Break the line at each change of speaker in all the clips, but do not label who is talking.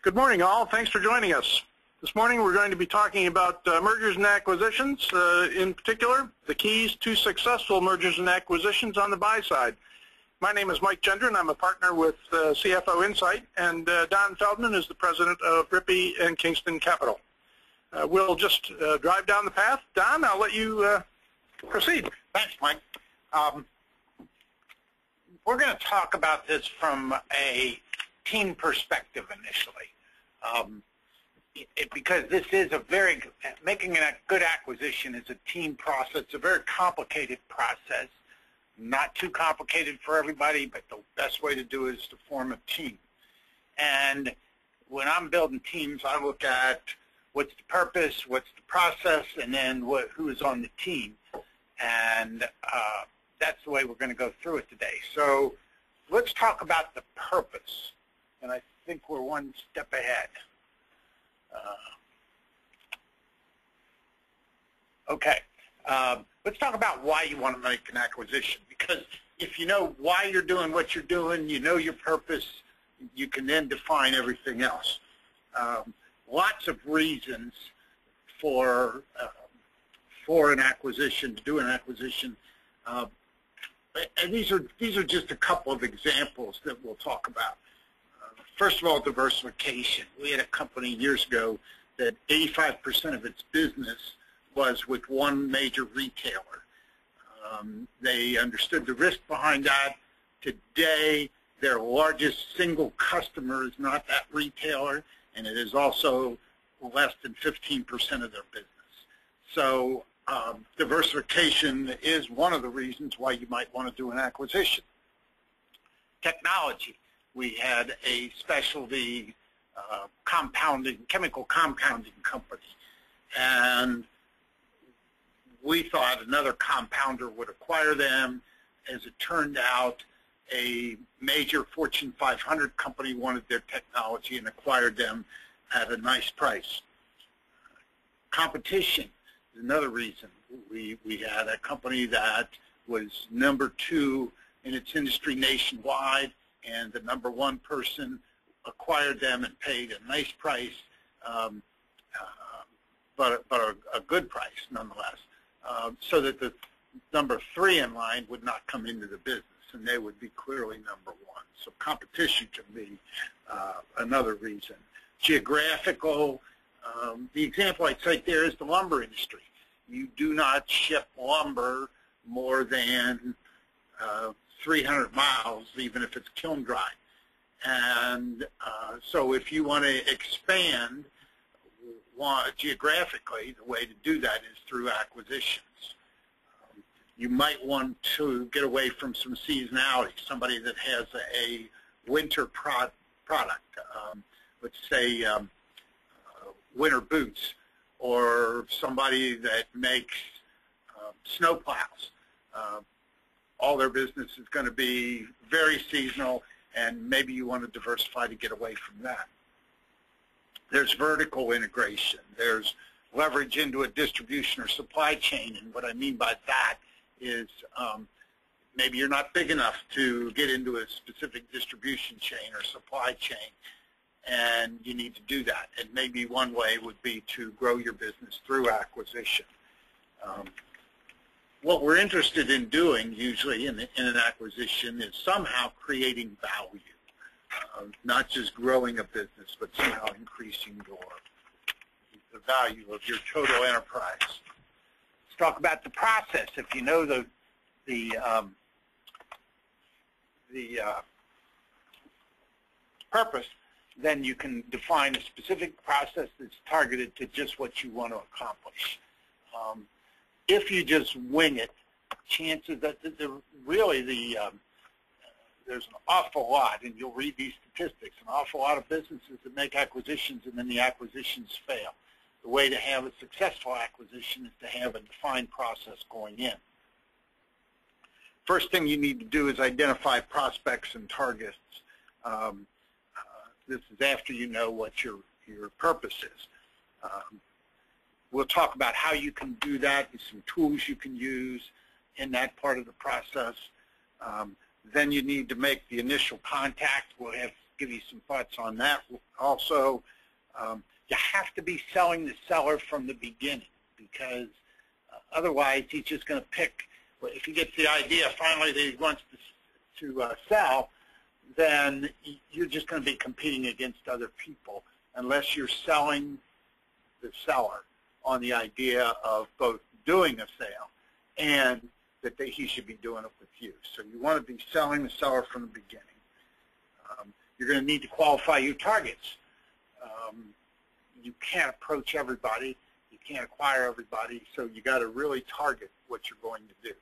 Good morning, all. Thanks for joining us. This morning we're going to be talking about mergers and acquisitions, in particular, the keys to successful mergers and acquisitions on the buy side. My name is Mike Gendron. I'm a partner with CFO Insight, and Don Feldman is the president of Rippey and Kingston Capital. We'll just drive down the path. Don, I'll let you proceed.
Thanks, Mike. We're going to talk about this from a team perspective initially. Because this is making a good acquisition is a team process. It's a very complicated process, not too complicated for everybody, but the best way to do it is to form a team. And when I'm building teams, I look at what's the purpose, what's the process, and then who is on the team. And that's the way we're going to go through it today. So let's talk about the purpose. And I think we're one step ahead. Okay, let's talk about why you want to make an acquisition, because if you know why you're doing what you're doing, you know your purpose, you can then define everything else. Lots of reasons for an acquisition, to do an acquisition, and these are just a couple of examples that we'll talk about. First of all, diversification. We had a company years ago that 85% of its business was with one major retailer. They understood the risk behind that. Today, their largest single customer is not that retailer, and it is also less than 15% of their business. So diversification is one of the reasons why you might want to do an acquisition. Technology. We had a specialty chemical compounding company, and we thought another compounder would acquire them. As it turned out, a major Fortune 500 company wanted their technology and acquired them at a nice price. Competition is another reason. We had a company that was #2 in its industry nationwide, and the #1 person acquired them and paid a nice price, but a good price nonetheless, so that the #3 in line would not come into the business, and they would be clearly #1. So competition can be another reason. Geographical, the example I'd cite there is the lumber industry. You do not ship lumber more than 300 miles, even if it's kiln dried. And so if you want to expand geographically, the way to do that is through acquisitions. You might want to get away from some seasonality, somebody that has a winter product, let's say winter boots, or somebody that makes snow plows. All their business is going to be very seasonal, and maybe you want to diversify to get away from that. There's vertical integration. There's leverage into a distribution or supply chain, and what I mean by that is maybe you're not big enough to get into a specific distribution chain or supply chain, and you need to do that. And maybe one way would be to grow your business through acquisition. What we're interested in doing usually in an acquisition is somehow creating value, not just growing a business, but somehow increasing the value of your total enterprise. Let's talk about the process. If you know the purpose, then you can define a specific process that's targeted to just what you want to accomplish. If you just wing it, chances that there's an awful lot, and you'll read these statistics, an awful lot of businesses that make acquisitions and then the acquisitions fail. The way to have a successful acquisition is to have a defined process going in. First thing you need to do is identify prospects and targets. This is after you know what your purpose is. We'll talk about how you can do that and some tools you can use in that part of the process. Then you need to make the initial contact. We'll have give you some thoughts on that. Also, you have to be selling the seller from the beginning, because otherwise he's just going to pick. If he gets the idea finally that he wants to sell, then you're just going to be competing against other people unless you're selling the seller on the idea of both doing a sale and that he should be doing it with you. So you want to be selling the seller from the beginning. You're going to need to qualify your targets. You can't approach everybody. You can't acquire everybody, so you got to really target what you're going to do.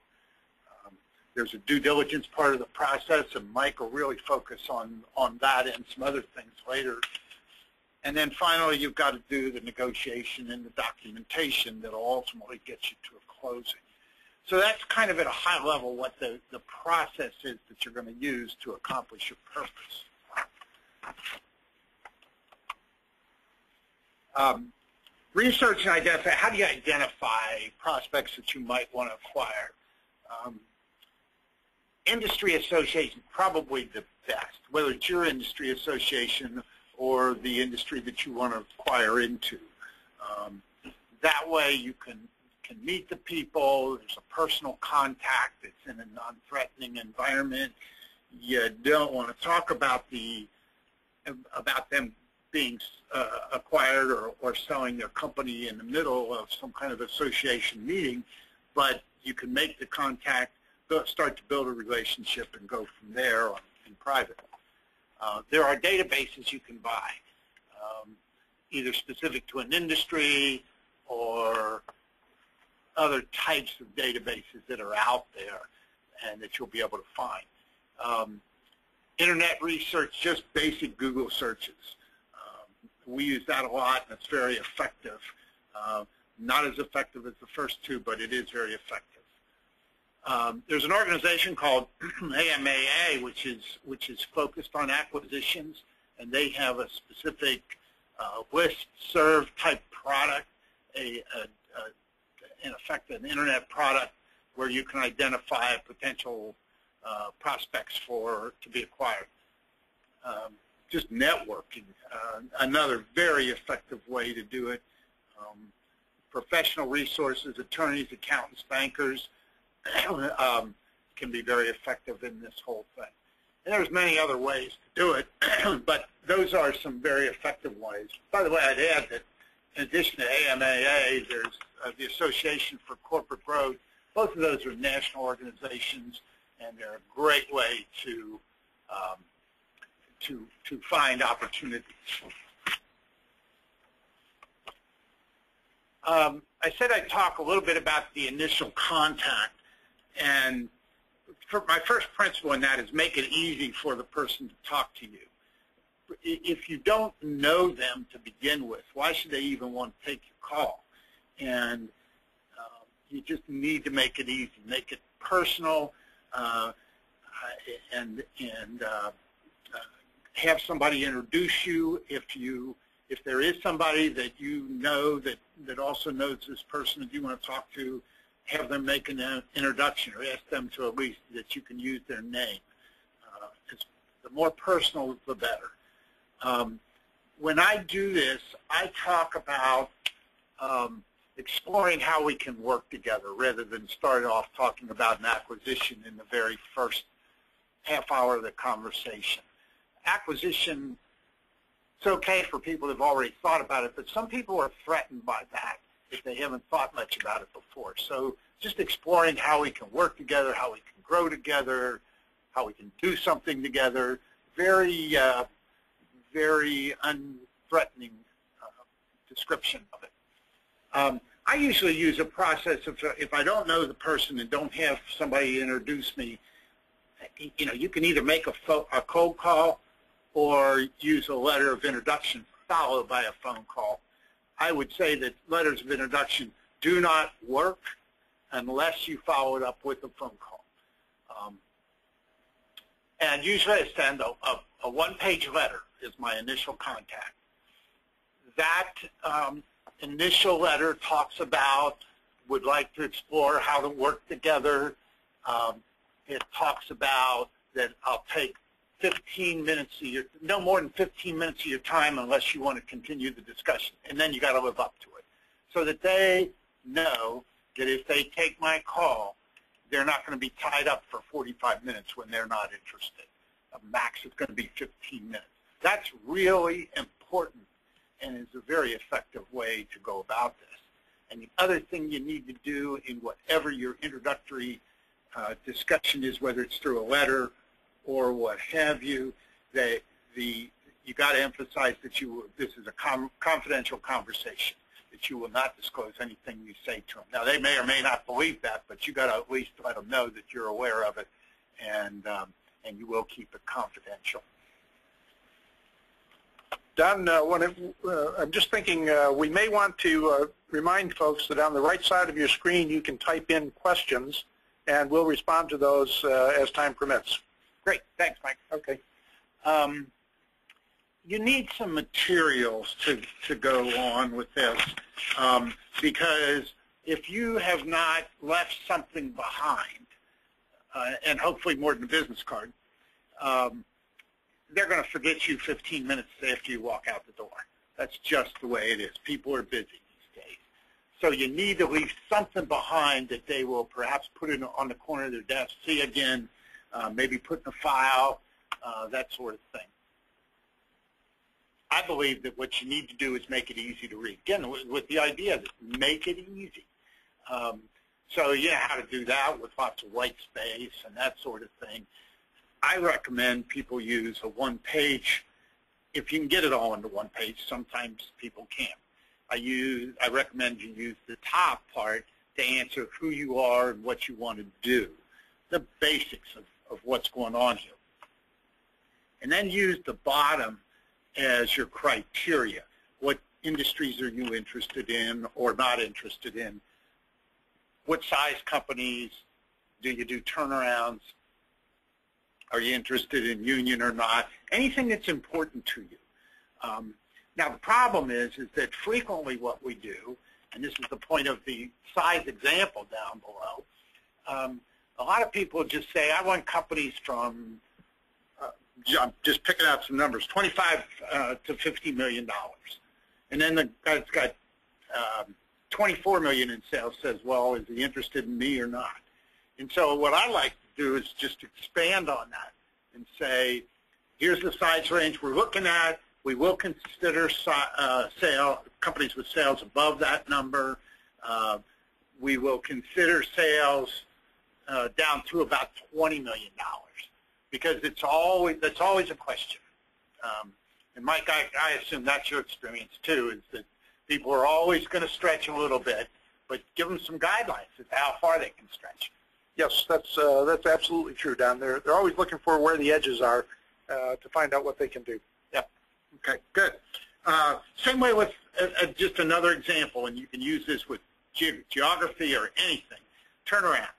There's a due diligence part of the process, and Mike will really focus on that and some other things later. And then finally, you've got to do the negotiation and the documentation that will ultimately get you to a closing. So that's kind of at a high level what the process is that you're going to use to accomplish your purpose. Research and identify. How do you identify prospects that you might want to acquire? Industry association, probably the best, whether it's your industry association or the industry that you want to acquire into. That way you can meet the people. There's a personal contact. It's in a non-threatening environment. You don't want to talk about them being acquired or selling their company in the middle of some kind of association meeting, but you can make the contact, start to build a relationship, and go from there in private. There are databases you can buy, either specific to an industry or other types of databases that are out there and that you'll be able to find. Internet research, just basic Google searches. We use that a lot, and it's very effective. Not as effective as the first two, but it is very effective. There's an organization called AMAA, which is focused on acquisitions, and they have a specific list-serve type product, in effect an internet product where you can identify potential prospects to be acquired. Just networking, another very effective way to do it. Professional resources, attorneys, accountants, bankers, can be very effective in this whole thing. And there's many other ways to do it, but those are some very effective ways. By the way, I'd add that in addition to AMAA, there's the Association for Corporate Growth. Both of those are national organizations, and they're a great way to find opportunities. I said I'd talk a little bit about the initial contact, and my first principle in that is make it easy for the person to talk to you. If you don't know them to begin with, why should they even want to take your call? And you just need to make it easy, make it personal, and have somebody introduce you. If there is somebody that you know that also knows this person that you want to talk to, have them make an introduction, or ask them to at least that you can use their name. The more personal, the better. When I do this, I talk about exploring how we can work together rather than start off talking about an acquisition in the very first half hour of the conversation. Acquisition, it's okay for people that have already thought about it, but some people are threatened by that if they haven't thought much about it before. So just exploring how we can work together, how we can grow together, how we can do something together, very unthreatening description of it. I usually use a process of, if I don't know the person and don't have somebody introduce me, you can either make a cold call or use a letter of introduction followed by a phone call. I would say that letters of introduction do not work unless you follow it up with a phone call. And usually I send a one-page letter is my initial contact. That initial letter talks about, would like to explore how to work together. It talks about that I'll take 15 minutes of your, no more than 15 minutes of your time unless you want to continue the discussion. And then you got to live up to it so that they know that if they take my call, they're not going to be tied up for 45 minutes when they're not interested. A max is going to be 15 minutes. That's really important and is a very effective way to go about this. And the other thing you need to do in whatever your introductory discussion is, whether it's through a letter or what have you, that you got to emphasize that this is a confidential conversation, that you will not disclose anything you say to them. Now, they may or may not believe that, but you got to at least let them know that you're aware of it, and you will keep it confidential.
Don, I'm just thinking we may want to remind folks that on the right side of your screen you can type in questions, and we'll respond to those as time permits.
Great. Thanks, Mike.
Okay.
You need some materials to go on with this because if you have not left something behind, and hopefully more than a business card, they're going to forget you 15 minutes after you walk out the door. That's just the way it is. People are busy these days. So you need to leave something behind that they will perhaps put it on the corner of their desk, see again, maybe put in a file, that sort of thing. I believe that what you need to do is make it easy to read. Again, with the idea that make it easy. So you know how to do that with lots of white space and that sort of thing. I recommend people use a one-page. If you can get it all into one page, sometimes people can't. I recommend you use the top part to answer who you are and what you want to do, the basics of what's going on here. And then use the bottom as your criteria. What industries are you interested in or not interested in? What size companies? Do you do turnarounds? Are you interested in union or not? Anything that's important to you. Now, the problem is that frequently what we do, and this is the point of the size example down below, a lot of people just say, I want companies from, I'm just picking out some numbers, $25 to $50 million. And then the guy that's got $24 million in sales says, well, is he interested in me or not? And so what I like to do is just expand on that and say, here's the size range we're looking at. We will consider companies with sales above that number. We will consider sales down to about $20 million because that's always a question. And Mike, I assume that's your experience too, is that people are always going to stretch a little bit, but give them some guidelines as to how far they can stretch.
Yes, that's absolutely true, Don. They're always looking for where the edges are to find out what they can do.
Yep. Okay, good. Same way with just another example, and you can use this with geography or anything. Turnarounds.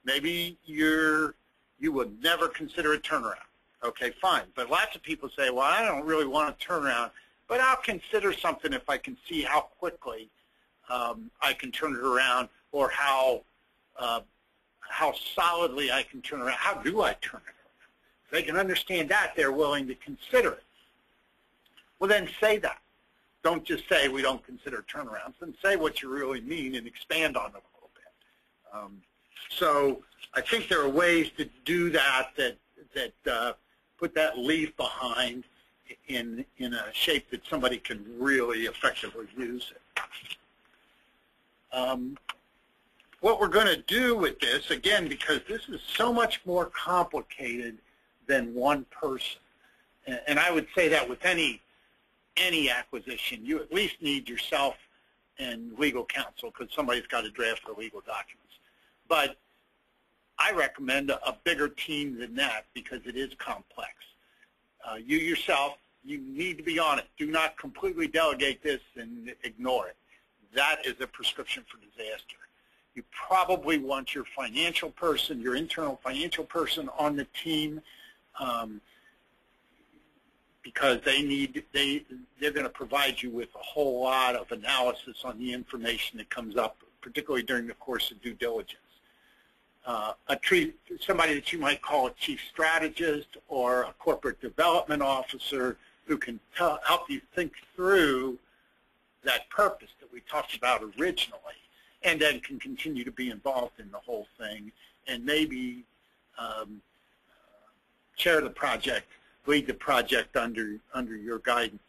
Maybe you would never consider a turnaround. Okay, fine. But lots of people say, well, I don't really want a turnaround, but I'll consider something if I can see how quickly I can turn it around or how solidly I can turn around. How do I turn it around? If they can understand that, they're willing to consider it. Well, then say that. Don't just say we don't consider turnarounds. Then say what you really mean and expand on it a little bit. So I think there are ways to do that put that leaf behind in a shape that somebody can really effectively use it. What we're going to do with this, again, because this is so much more complicated than one person, and I would say that with any acquisition, you at least need yourself and legal counsel because somebody's got to draft the legal documents. But I recommend a bigger team than that because it is complex. You yourself, you need to be on it. Do not completely delegate this and ignore it. That is a prescription for disaster. You probably want your financial person, your internal financial person on the team because they're going to provide you with a whole lot of analysis on the information that comes up, particularly during the course of due diligence. somebody that you might call a chief strategist or a corporate development officer who can help you think through that purpose that we talked about originally, and then can continue to be involved in the whole thing and maybe chair the project, lead the project under your guidance.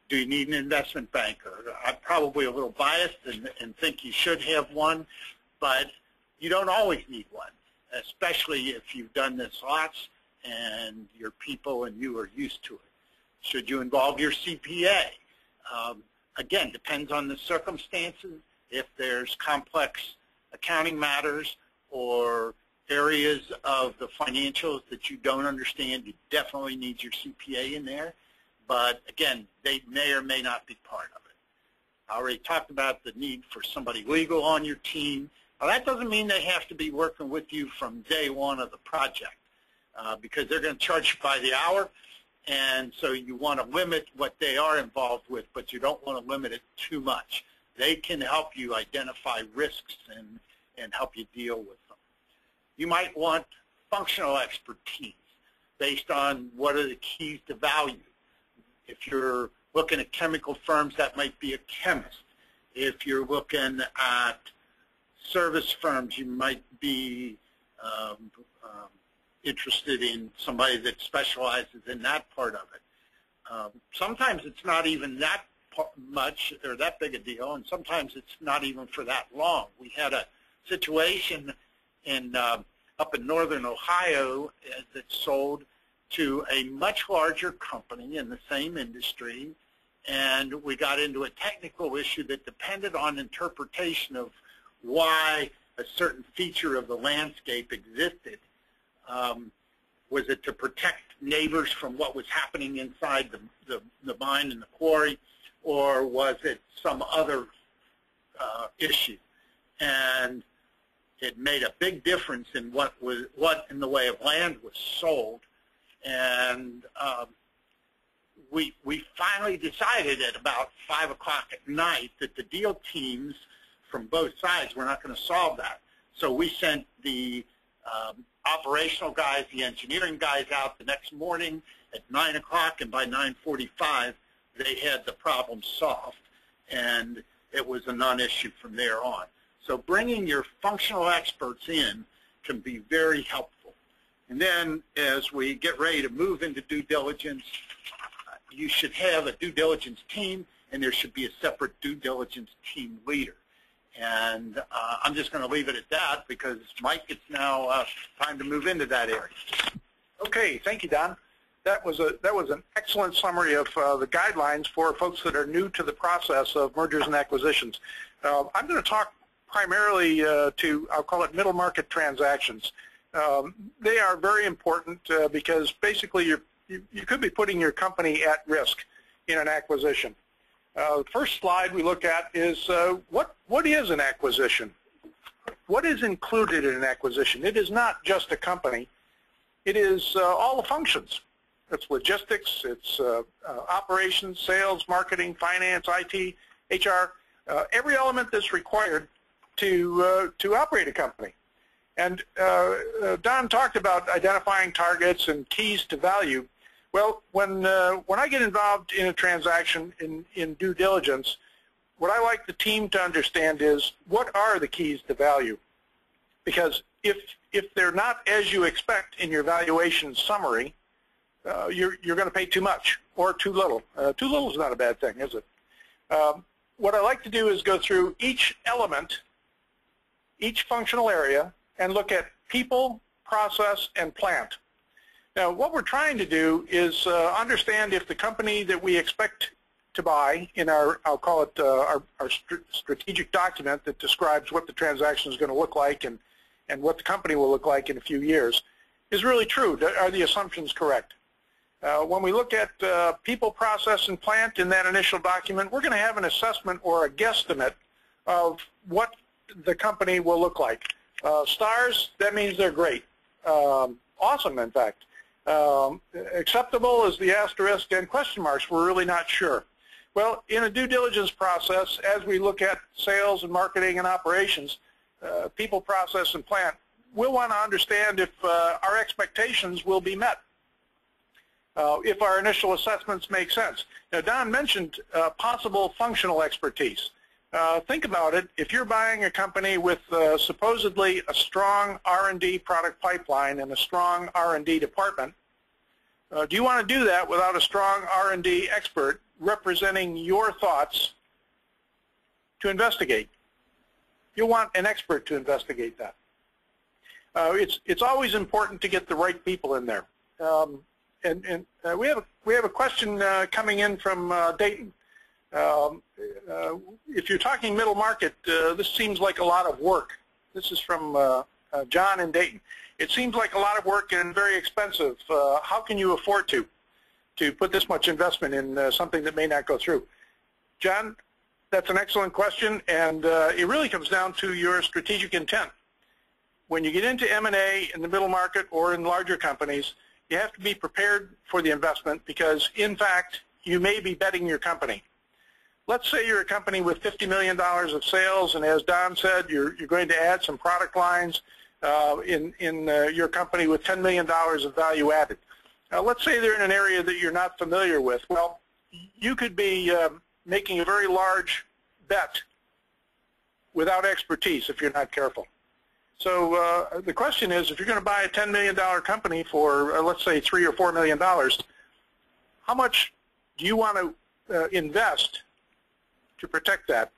Do you need an investment banker? I'm probably a little biased and think you should have one, but you don't always need one, especially if you've done this lots and your people and you are used to it. Should you involve your CPA? Again, depends on the circumstances. If there's complex accounting matters or areas of the financials that you don't understand, you definitely need your CPA in there. But again, they may or may not be part of it. I already talked about the need for somebody legal on your team. Now, that doesn't mean they have to be working with you from day one of the project because they're going to charge you by the hour. And so you want to limit what they are involved with, but you don't want to limit it too much. They can help you identify risks and help you deal with them. You might want functional expertise based on what are the keys to value. If you're looking at chemical firms, that might be a chemist. If you're looking at service firms, you might be interested in somebody that specializes in that part of it. Sometimes it's not even that much or that big a deal, and sometimes it's not even for that long. We had a situation in up in northern Ohio that sold to a much larger company in the same industry, and we got into a technical issue that depended on interpretation of why a certain feature of the landscape existed. Was it to protect neighbors from what was happening inside the mine and the quarry, or was it some other issue? And it made a big difference in what in the way of land was sold. And we finally decided at about 5 o'clock at night that the deal teams from both sides were not going to solve that. So we sent the operational guys, the engineering guys out the next morning at 9 o'clock, and by 9:45 they had the problem solved, and it was a non-issue from there on. So bringing your functional experts in can be very helpful. And then as we get ready to move into due diligence, you should have a due diligence team, and there should be a separate due diligence team leader. And I'm just going to leave it at that because, Mike, it's now time to move into that area.
Okay, thank you, Don. That was an excellent summary of the guidelines for folks that are new to the process of mergers and acquisitions. I'm going to talk primarily to, I'll call it, middle market transactions. They are very important because basically you could be putting your company at risk in an acquisition. The first slide we look at is what is an acquisition? What is included in an acquisition? It is not just a company. It is all the functions. It's logistics, it's operations, sales, marketing, finance, IT, HR, every element that's required to operate a company. And Don talked about identifying targets and keys to value. Well, when I get involved in a transaction in due diligence, what I like the team to understand is what are the keys to value? Because if they're not as you expect in your valuation summary, you're going to pay too much or too little. Too little is not a bad thing, is it? What I like to do is go through each element, each functional area, and look at people, process, and plant. Now, what we're trying to do is understand if the company that we expect to buy in our, I'll call it our strategic document that describes what the transaction is going to look like and what the company will look like in a few years, is really true. Are the assumptions correct? When we look at people, process, and plant in that initial document, we're going to have an assessment or a guesstimate of what the company will look like. Stars, that means they're great. Awesome, in fact. Acceptable is the asterisk, and question marks, we're really not sure. Well, in a due diligence process, as we look at sales and marketing and operations, people, process, and plant, we'll want to understand if our expectations will be met, if our initial assessments make sense. Now, Don mentioned possible functional expertise. Think about it. If you're buying a company with supposedly a strong R&D product pipeline and a strong R&D department, do you want to do that without a strong R&D expert representing your thoughts to investigate? You'll want an expert to investigate that. It's always important to get the right people in there. We have a question coming in from Dayton. If you're talking middle market, this seems like a lot of work. This is from John in Dayton. It seems like a lot of work and very expensive. How can you afford to put this much investment in something that may not go through? John, that's an excellent question, and it really comes down to your strategic intent. When you get into M&A in the middle market or in larger companies, you have to be prepared for the investment because, in fact, you may be betting your company. Let's say you're a company with $50 million of sales, and as Don said, you're going to add some product lines in your company with $10 million of value added. Let's say they're in an area that you're not familiar with. Well, you could be making a very large bet without expertise if you're not careful. So the question is, if you're going to buy a $10 million company for, let's say, $3 or $4 million, how much do you want to invest to protect that?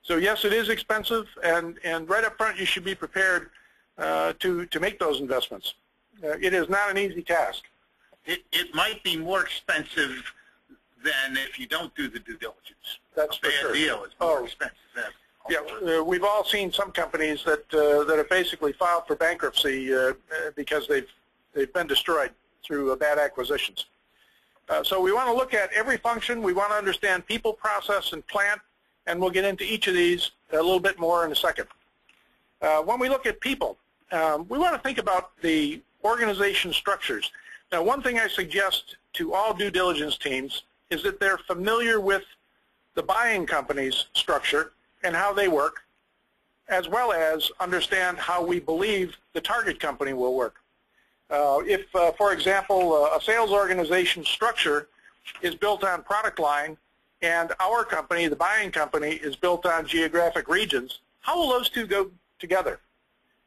So yes, it is expensive, and right up front you should be prepared to make those investments. It is not an easy task.
It might be more expensive than if you don't do the due diligence.
That's for sure.
A bad deal is more expensive.
Yeah, we've all seen some companies that have basically filed for bankruptcy because they've been destroyed through bad acquisitions. So we want to look at every function. We want to understand people, process, and plant, and we'll get into each of these a little bit more in a second. When we look at people, we want to think about the organization structures. Now, one thing I suggest to all due diligence teams is that they're familiar with the buying company's structure and how they work, as well as understand how we believe the target company will work. If, for example, a sales organization structure is built on product line and our company, the buying company, is built on geographic regions, how will those two go together?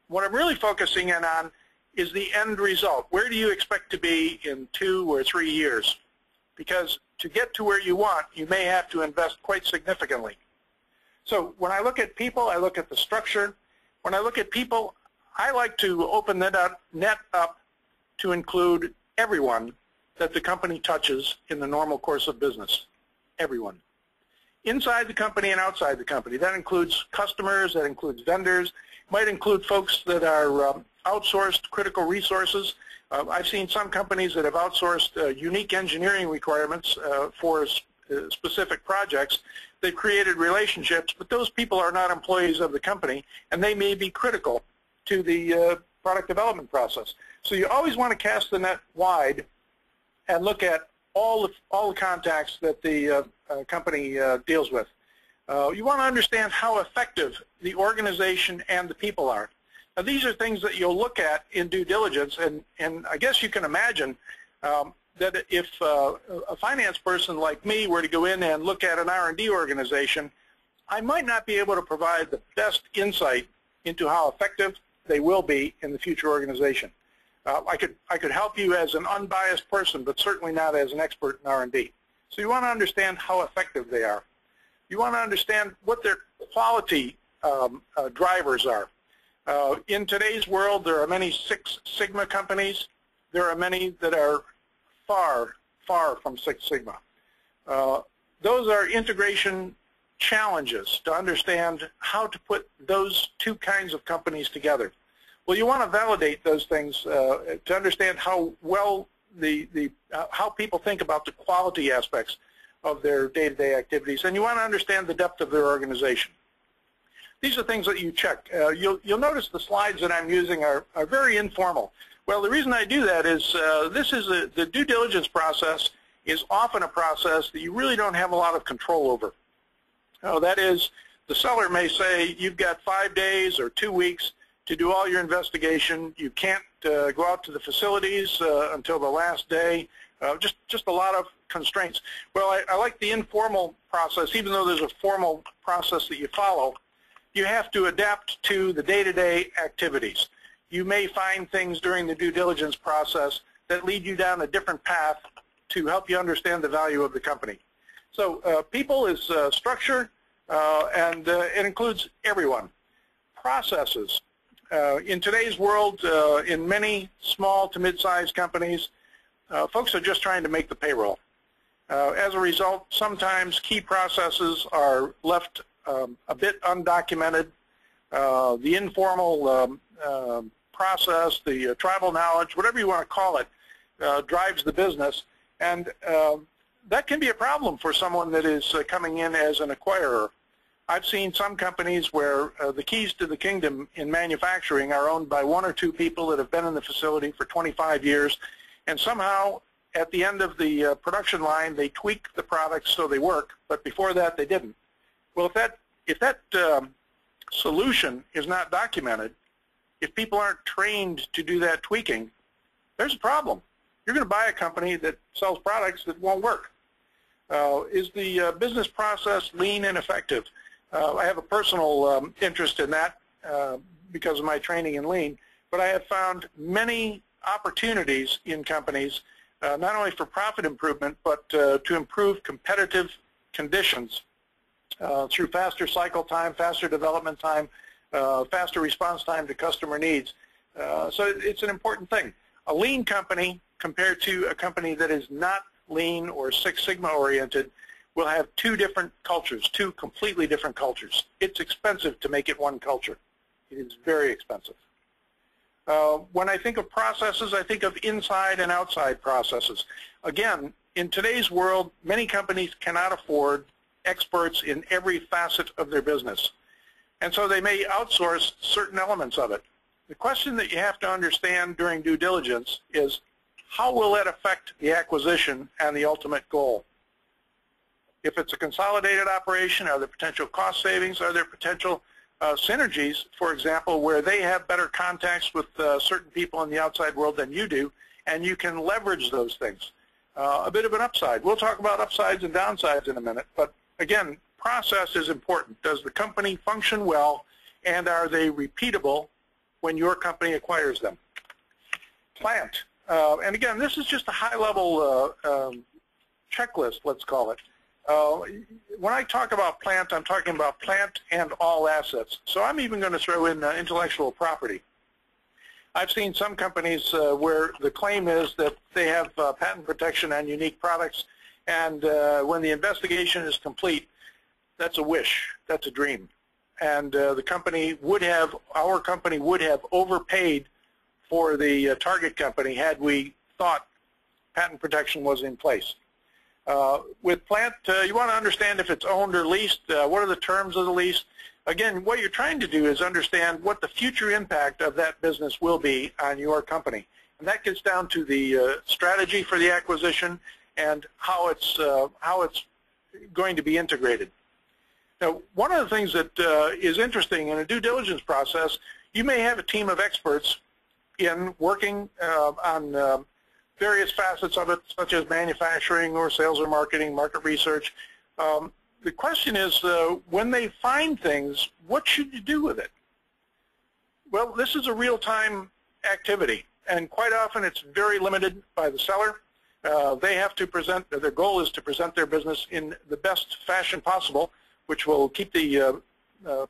What I'm really focusing in on is the end result. Where do you expect to be in 2 or 3 years? Because to get to where you want, you may have to invest quite significantly. So when I look at people, I look at the structure. When I look at people, I like to open that net up to include everyone that the company touches in the normal course of business. Everyone. Inside the company and outside the company. That includes customers, that includes vendors, might include folks that are outsourced critical resources. I've seen some companies that have outsourced unique engineering requirements for specific projects. They've created relationships, but those people are not employees of the company, and they may be critical to the product development process. So you always want to cast the net wide and look at all the contacts that the company deals with. You want to understand how effective the organization and the people are. Now, these are things that you'll look at in due diligence, and I guess you can imagine that if a finance person like me were to go in and look at an R&D organization, I might not be able to provide the best insight into how effective they will be in the future organization. I could help you as an unbiased person, but certainly not as an expert in R&D. So you want to understand how effective they are. You want to understand what their quality drivers are. In today's world, there are many Six Sigma companies. There are many that are far, far from Six Sigma. Those are integration challenges to understand how to put those two kinds of companies together. Well, you want to validate those things to understand how well how people think about the quality aspects of their day-to-day activities, and you want to understand the depth of their organization. These are things that you check. You'll notice the slides that I'm using are very informal. Well, the reason I do that is the due diligence process is often a process that you really don't have a lot of control over. That is, the seller may say, you've got 5 days or 2 weeks to do all your investigation. You can't go out to the facilities until the last day. Just a lot of constraints. Well, I like the informal process. Even though there's a formal process that you follow, you have to adapt to the day-to-day activities. You may find things during the due diligence process that lead you down a different path to help you understand the value of the company. So people is structure, and it includes everyone. Processes. In today's world, in many small to mid-sized companies, folks are just trying to make the payroll. As a result, sometimes key processes are left a bit undocumented. The informal process, the tribal knowledge, whatever you want to call it, drives the business. And that can be a problem for someone that is coming in as an acquirer. I've seen some companies where the keys to the kingdom in manufacturing are owned by one or two people that have been in the facility for 25 years, and somehow at the end of the production line they tweak the products so they work, but before that they didn't. Well, if that solution is not documented, if people aren't trained to do that tweaking, there's a problem. You're going to buy a company that sells products that won't work. Is the business process lean and effective? I have a personal interest in that because of my training in lean, but I have found many opportunities in companies, not only for profit improvement, but to improve competitive conditions through faster cycle time, faster development time, faster response time to customer needs. So it's an important thing. A lean company compared to a company that is not lean or Six Sigma oriented will have two different cultures, two completely different cultures. It's expensive to make it one culture. It is very expensive. When I think of processes, I think of inside and outside processes. Again, in today's world, many companies cannot afford experts in every facet of their business. And so they may outsource certain elements of it. The question that you have to understand during due diligence is, how will that affect the acquisition and the ultimate goal? If it's a consolidated operation, are there potential cost savings? Are there potential synergies, for example, where they have better contacts with certain people in the outside world than you do, and you can leverage those things? A bit of an upside. We'll talk about upsides and downsides in a minute, but again, process is important. Does the company function well, and are they repeatable when your company acquires them? Plant. And again, this is just a high-level checklist, let's call it. When I talk about plant, I'm talking about plant and all assets. So I'm even going to throw in intellectual property. I've seen some companies where the claim is that they have patent protection on unique products, and when the investigation is complete, that's a wish, that's a dream. And the company would have, our company would have overpaid for the target company had we thought patent protection was in place. With plant, you want to understand if it's owned or leased, what are the terms of the lease. Again, what you're trying to do is understand what the future impact of that business will be on your company. And that gets down to the strategy for the acquisition and how it's going to be integrated. Now, one of the things that is interesting in a due diligence process, you may have a team of experts in working on various facets of it, such as manufacturing or sales or marketing, market research. The question is, when they find things, what should you do with it? Well, this is a real-time activity, and quite often it's very limited by the seller. They have to present, their goal is to present their business in the best fashion possible, which will keep the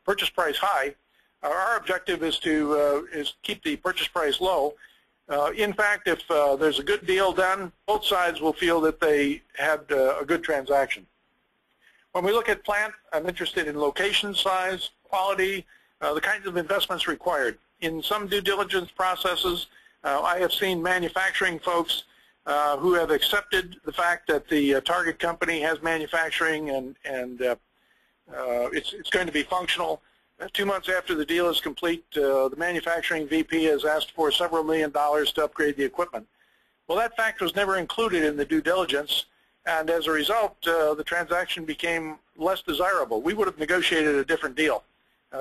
purchase price high. Our objective is to keep the purchase price low. In fact, if there's a good deal done, both sides will feel that they had a good transaction. When we look at plant, I'm interested in location, size, quality, the kinds of investments required. In some due diligence processes, I have seen manufacturing folks who have accepted the fact that the target company has manufacturing and it's going to be functional. 2 months after the deal is complete, the manufacturing VP has asked for several $1 million to upgrade the equipment. Well, that fact was never included in the due diligence, and as a result, the transaction became less desirable. We would have negotiated a different deal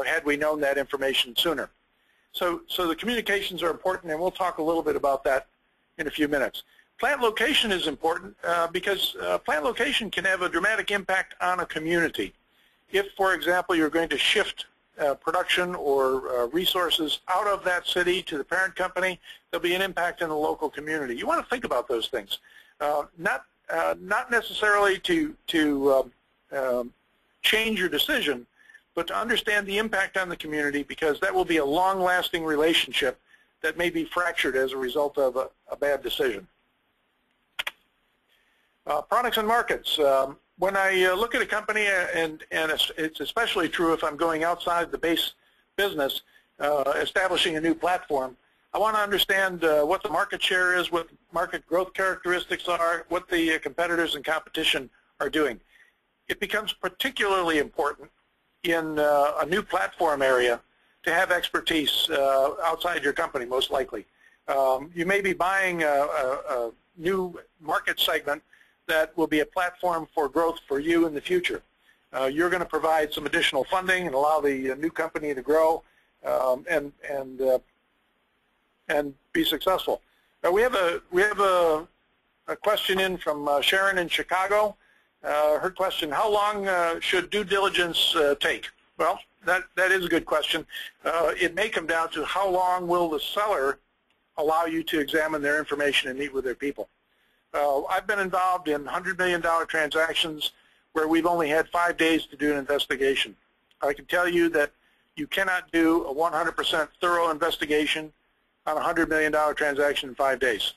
had we known that information sooner. So the communications are important, and we'll talk a little bit about that in a few minutes. Plant location is important because plant location can have a dramatic impact on a community. If, for example, you're going to shift production or resources out of that city to the parent company, there'll be an impact in the local community. You want to think about those things, not necessarily to change your decision, but to understand the impact on the community, because that will be a long-lasting relationship that may be fractured as a result of a bad decision. Products and markets. When I look at a company, and it's especially true if I'm going outside the base business, establishing a new platform, I want to understand what the market share is, what market growth characteristics are, what the competitors and competition are doing. It becomes particularly important in a new platform area to have expertise outside your company, most likely. You may be buying a new market segment that will be a platform for growth for you in the future. You're going to provide some additional funding and allow the new company to grow and be successful. We have a question in from Sharon in Chicago. Her question: how long should due diligence take? Well, that is a good question. It may come down to how long will the seller allow you to examine their information and meet with their people. I've been involved in $100 million transactions where we've only had 5 days to do an investigation. I can tell you that you cannot do a 100% thorough investigation on a $100 million transaction in 5 days.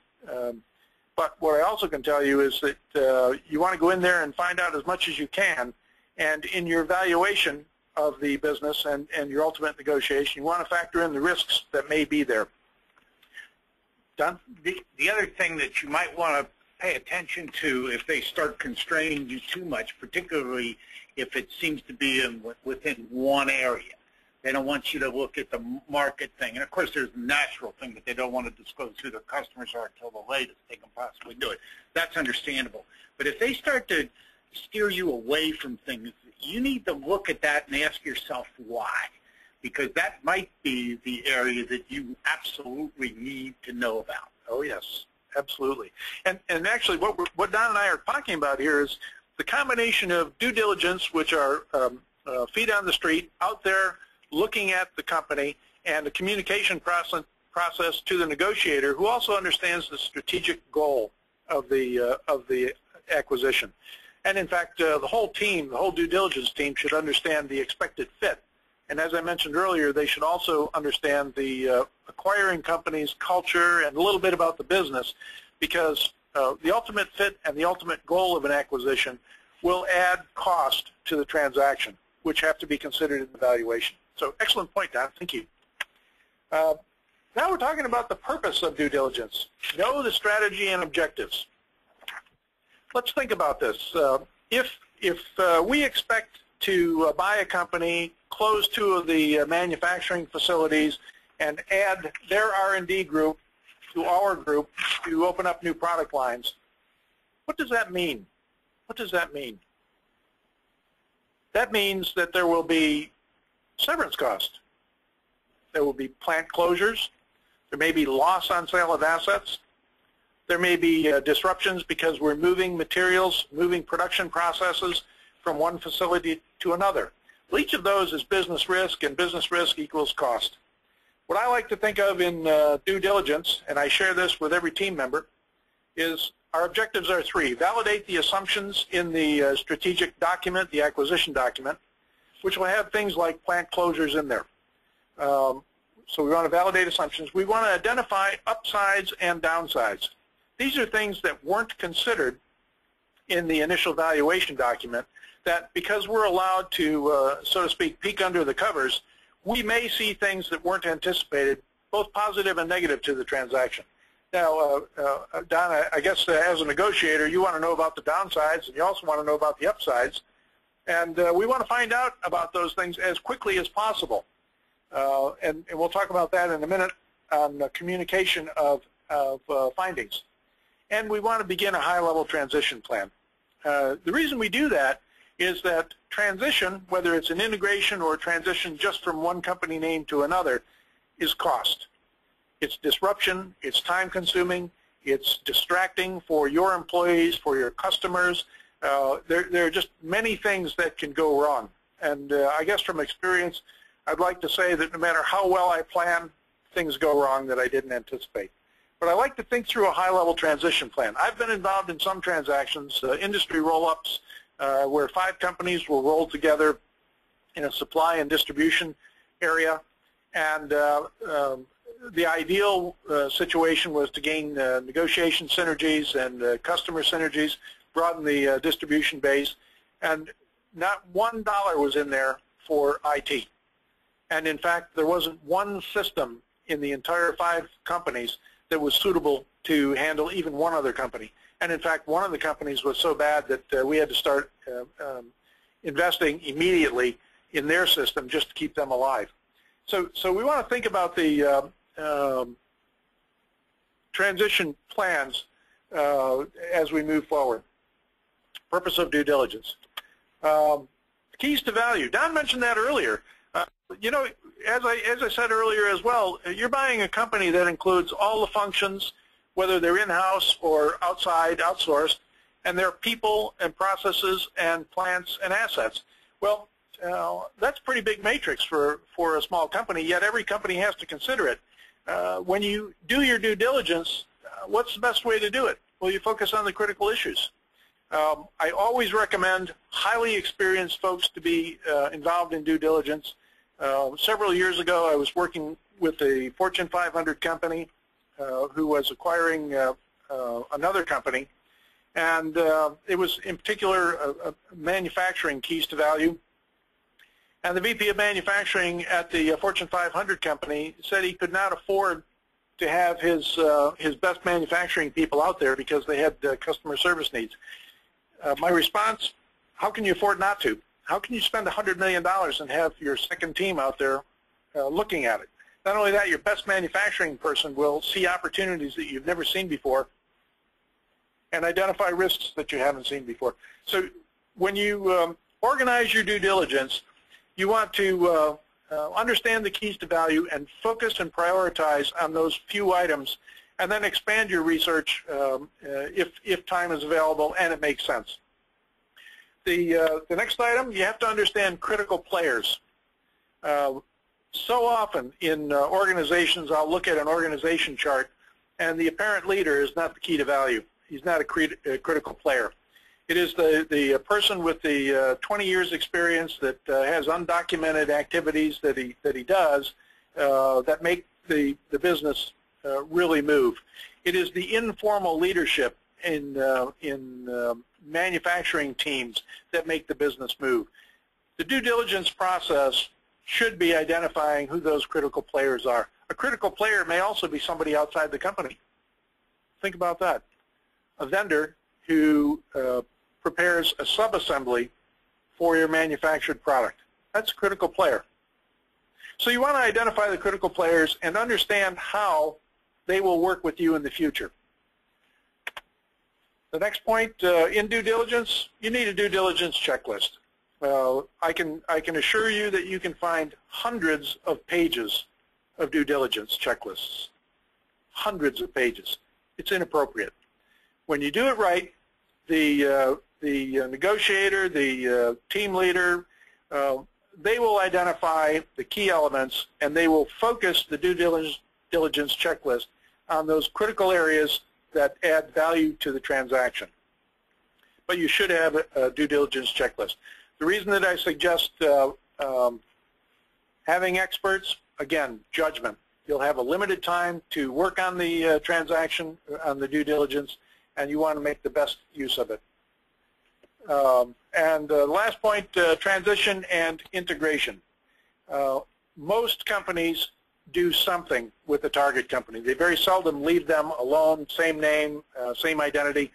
But what I also can tell you is that you want to go in there and find out as much as you can, and in your evaluation of the business and your ultimate negotiation, you want to factor in the risks that may be there. Don?
The other thing that you might want to pay attention to if they start constraining you too much, particularly if it seems to be within one area. They don't want you to look at the market thing. And, of course, there's the natural thing that they don't want to disclose who their customers are until the latest they can possibly do it. That's understandable. But if they start to steer you away from things, you need to look at that and ask yourself why, because that might be the area that you absolutely need to know about.
Oh, yes, absolutely. And actually what Don and I are talking about here is the combination of due diligence, which are feet on the street, out there looking at the company, and the communication process to the negotiator, who also understands the strategic goal of the acquisition. And in fact, the whole team, the whole due diligence team, should understand the expected fit. And as I mentioned earlier, they should also understand the acquiring company's culture and a little bit about the business, because the ultimate fit and the ultimate goal of an acquisition will add cost to the transaction, which have to be considered in the valuation. So excellent point, Don. Thank you. Now we're talking about the purpose of due diligence. Know the strategy and objectives. Let's think about this. If we expect to buy a company, close 2 of the manufacturing facilities, and add their R&D group to our group to open up new product lines, what does that mean? What does that mean? That means that there will be severance costs. There will be plant closures. There may be loss on sale of assets. There may be disruptions because we're moving materials, moving production processes from one facility to another. Well, each of those is business risk, and business risk equals cost. What I like to think of in due diligence, and I share this with every team member, is our objectives are 3. Validate the assumptions in the strategic document, the acquisition document, which will have things like plant closures in there. So we want to validate assumptions. We want to identify upsides and downsides. These are things that weren't considered in the initial valuation document, that because we're allowed to, so to speak, peek under the covers, we may see things that weren't anticipated, both positive and negative to the transaction. Now, Don, I guess as a negotiator, you want to know about the downsides, and you also want to know about the upsides. And we want to find out about those things as quickly as possible. And we'll talk about that in a minute on the communication of findings. And we want to begin a high-level transition plan. The reason we do that is that transition, whether it's an integration or a transition just from one company name to another, is cost. It's disruption, it's time consuming, it's distracting for your employees, for your customers. There are just many things that can go wrong. And I guess from experience, I'd like to say that no matter how well I plan, things go wrong that I didn't anticipate. But I like to think through a high-level transition plan. I've been involved in some transactions, industry roll-ups, where 5 companies will roll together in a supply and distribution area. And the ideal situation was to gain negotiation synergies and customer synergies, broaden the distribution base, and not $1 was in there for IT. And in fact, there wasn't one system in the entire 5 companies that was suitable to handle even one other company. And in fact, one of the companies was so bad that we had to start investing immediately in their system just to keep them alive. So we want to think about the transition plans as we move forward. Purpose of due diligence. Keys to value. Don mentioned that earlier. You know, as I said earlier as well, you're buying a company that includes all the functions, whether they're in-house or outside, outsourced, and their people and processes and plants and assets. Well, that's a pretty big matrix for a small company, yet every company has to consider it. When you do your due diligence, what's the best way to do it? Well, you focus on the critical issues. I always recommend highly experienced folks to be involved in due diligence. Several years ago, I was working with a Fortune 500 company who was acquiring another company, and it was in particular a manufacturing keys to value. And the VP of manufacturing at the Fortune 500 company said he could not afford to have his best manufacturing people out there because they had customer service needs. My response, how can you afford not to? How can you spend $100 million and have your second team out there looking at it? Not only that, your best manufacturing person will see opportunities that you've never seen before and identify risks that you haven't seen before. So when you organize your due diligence, you want to understand the keys to value and focus and prioritize on those few items, and then expand your research if time is available and it makes sense. The next item, you have to understand critical players. So often in organizations, I'll look at an organization chart, and the apparent leader is not the key to value. He's not a critical player. It is the person with the 20 years experience that has undocumented activities that he does that make the business really move. It is the informal leadership in manufacturing teams that make the business move. The due diligence process should be identifying who those critical players are. A critical player may also be somebody outside the company. Think about that. A vendor who prepares a sub-assembly for your manufactured product. That's a critical player. So you want to identify the critical players and understand how they will work with you in the future. The next point, in due diligence, you need a due diligence checklist. I can assure you that you can find hundreds of pages of due diligence checklists. Hundreds of pages. It's inappropriate. When you do it right, the negotiator, the team leader, they will identify the key elements, and they will focus the due diligence checklist on those critical areas that add value to the transaction. But you should have a due diligence checklist. The reason that I suggest having experts, again, judgment. You'll have a limited time to work on the transaction, on the due diligence, and you want to make the best use of it. And the last point, transition and integration. Most companies do something with the target company. They very seldom leave them alone, same name, same identity.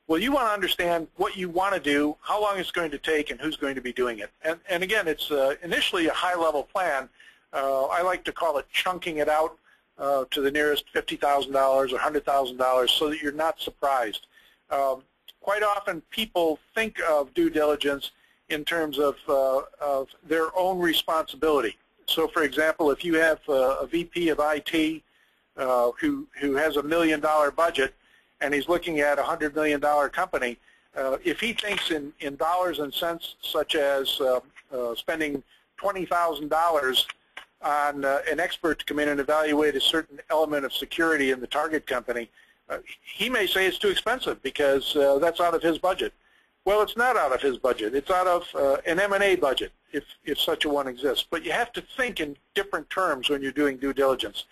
Well, you want to understand what you want to do, how long it's going to take, and who's going to be doing it. And again, it's initially a high-level plan. I like to call it chunking it out to the nearest $50,000 or $100,000 so that you're not surprised. Quite often people think of due diligence in terms of their own responsibility. So, for example, if you have a VP of IT who has $1 million budget and he's looking at a $100 million company, if he thinks in dollars and cents, such as spending $20,000 on an expert to come in and evaluate a certain element of security in the target company, he may say it's too expensive because that's out of his budget. Well, it's not out of his budget. It's out of an M&A budget, if such a one exists. But you have to think in different terms when you're doing due diligence.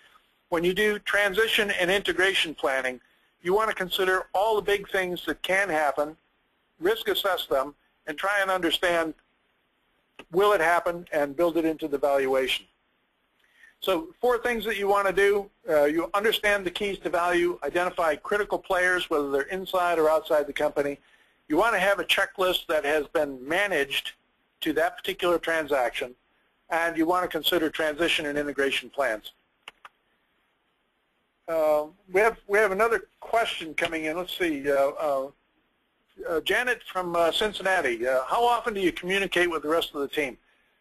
When you do transition and integration planning, you want to consider all the big things that can happen, risk assess them, and try and understand, will it happen, and build it into the valuation. So 4 things that you want to do. You understand the keys to value, identify critical players, whether they're inside or outside the company. You want to have a checklist that has been managed to that particular transaction, and you want to consider transition and integration plans. We have another question coming in. Let's see. Janet from Cincinnati. How often do you communicate with the rest of the team?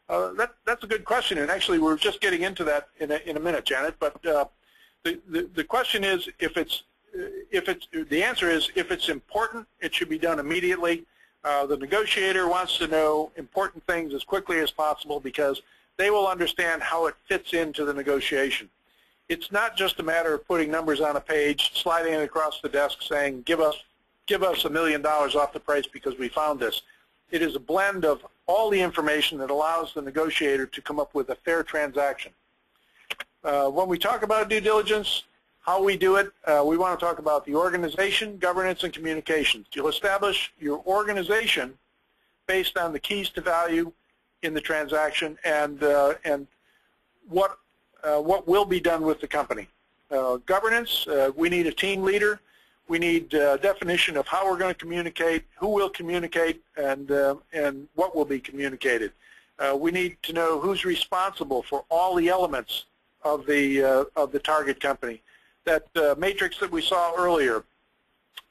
That's a good question, and actually we're just getting into that in a minute, Janet. But the question is, the answer is, if it's important, it should be done immediately. The negotiator wants to know important things as quickly as possible because they will understand how it fits into the negotiation. It's not just a matter of putting numbers on a page, sliding it across the desk, saying, give us $1 million off the price because we found this. It is a blend of all the information that allows the negotiator to come up with a fair transaction. When we talk about due diligence, how we do it, we want to talk about the organization, governance, and communications. You'll establish your organization based on the keys to value in the transaction and what will be done with the company. Governance, we need a team leader. We need a definition of how we're going to communicate, who will communicate, and what will be communicated. We need to know who's responsible for all the elements of the target company. That matrix that we saw earlier,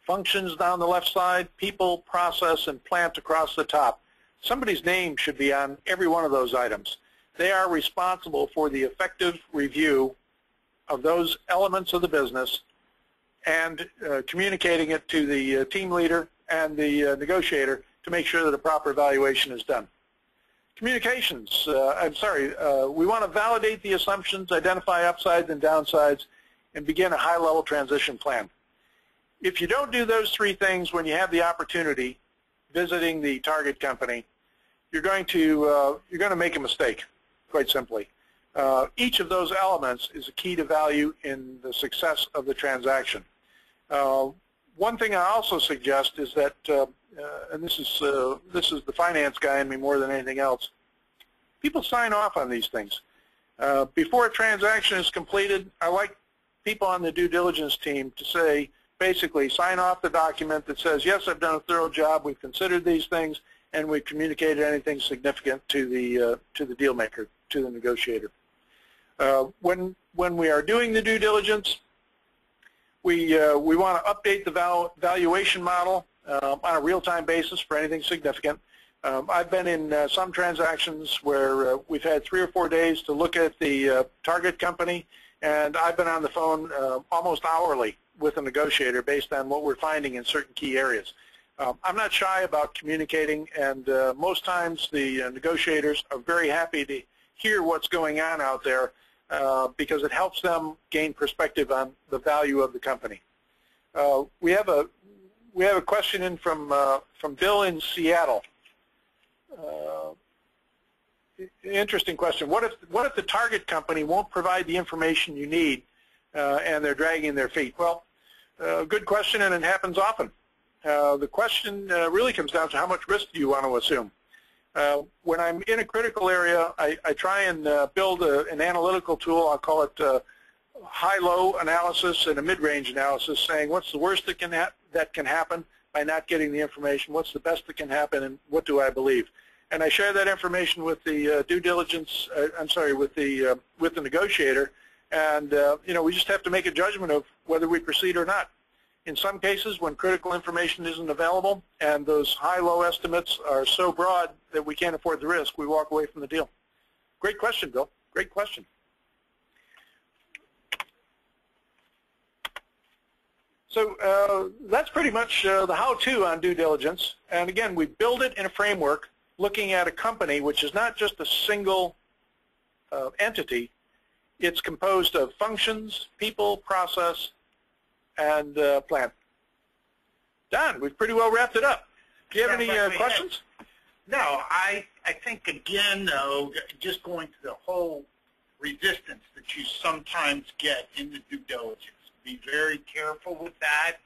functions down the left side, people, process, and plant across the top. Somebody's name should be on every one of those items. They are responsible for the effective review of those elements of the business and communicating it to the team leader and the negotiator to make sure that a proper evaluation is done. Communications, we want to validate the assumptions, identify upsides and downsides, and begin a high-level transition plan. If you don't do those 3 things when you have the opportunity visiting the target company, you're going to make a mistake, quite simply. Each of those elements is a key to value in the success of the transaction. One thing I also suggest is that, and this is the finance guy in me more than anything else, people sign off on these things. Before a transaction is completed, I like people on the due diligence team to say, basically, sign off the document that says, yes, I've done a thorough job, we've considered these things, and we've communicated anything significant to the deal maker, to the negotiator. When we are doing the due diligence, we want to update the valuation model on a real-time basis for anything significant. I've been in some transactions where we've had 3 or 4 days to look at the target company, and I've been on the phone almost hourly with a negotiator based on what we're finding in certain key areas. I'm not shy about communicating, and most times the negotiators are very happy to hear what's going on out there because it helps them gain perspective on the value of the company. We have a question in from Bill in Seattle. Interesting question. What if the target company won't provide the information you need and they're dragging their feet? Well, good question, and it happens often. The question really comes down to how much risk do you want to assume. When I'm in a critical area, I try and build an analytical tool. I'll call it high-low analysis and a mid-range analysis, saying what's the worst that can happen by not getting the information, what's the best that can happen, and what do I believe. And I share that information with the due diligence. With the negotiator, and we just have to make a judgment of whether we proceed or not. In some cases, when critical information isn't available and those high-low estimates are so broad that we can't afford the risk, we walk away from the deal. Great question, Bill. Great question. So that's pretty much the how-to on due diligence. And again, we build it in a framework looking at a company which is not just a single entity. It's composed of functions, people, process, and plan. Don, we've pretty well wrapped it up. Do you have any questions?
No, I think, again, though, just going to the whole resistance that you sometimes get in the due diligence. Be very careful with that.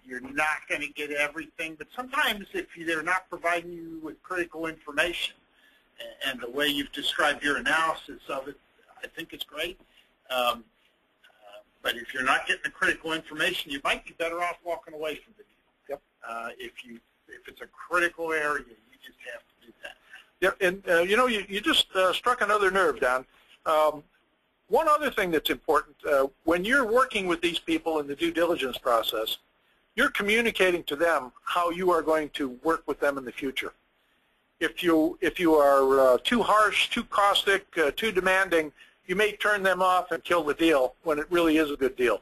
You're not going to get everything, but sometimes if they're not providing you with critical information, and the way you've described your analysis of it, I think it's great. But if you're not getting the critical information, you might be better off walking away from the deal.
Yep.
If it's a critical area, you just have to do that.
Yep. And you know, you just struck another nerve, Don. One other thing that's important, when you're working with these people in the due diligence process, you're communicating to them how you are going to work with them in the future. If you are too harsh, too caustic, too demanding, you may turn them off and kill the deal when it really is a good deal.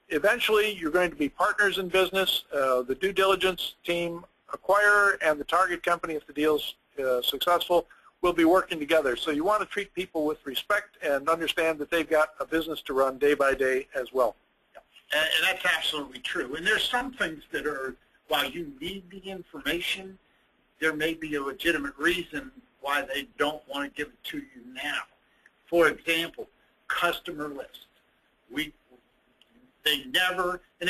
Eventually, you're going to be partners in business. The due diligence team, acquirer, and the target company, if the deal's successful, will be working together. So you want to treat people with respect and understand that they've got a business to run day by day as well.
And that's absolutely true. And there's some things that are, while you need the information, there may be a legitimate reason why they don't want to give it to you now. For example, customer list. They never, and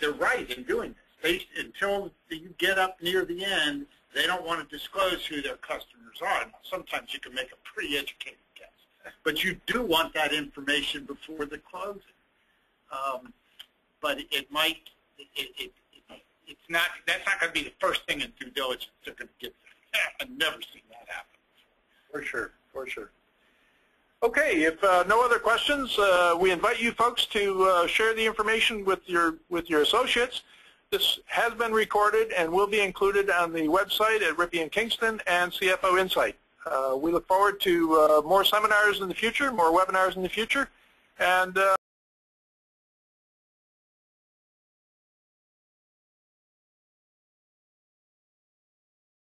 they're right in doing this. Until you get up near the end, they don't want to disclose who their customers are. Now, sometimes you can make a pretty educated guess, but you do want that information before the closing. But it might, it's not. That's not going to be the first thing in due diligence they're going to get. I've never seen that happen.
For sure, for sure. Okay, if no other questions, we invite you folks to share the information with your associates. This has been recorded and will be included on the website at Rippey & Kingston and CFO Insight. We look forward to more seminars in the future, more webinars in the future, and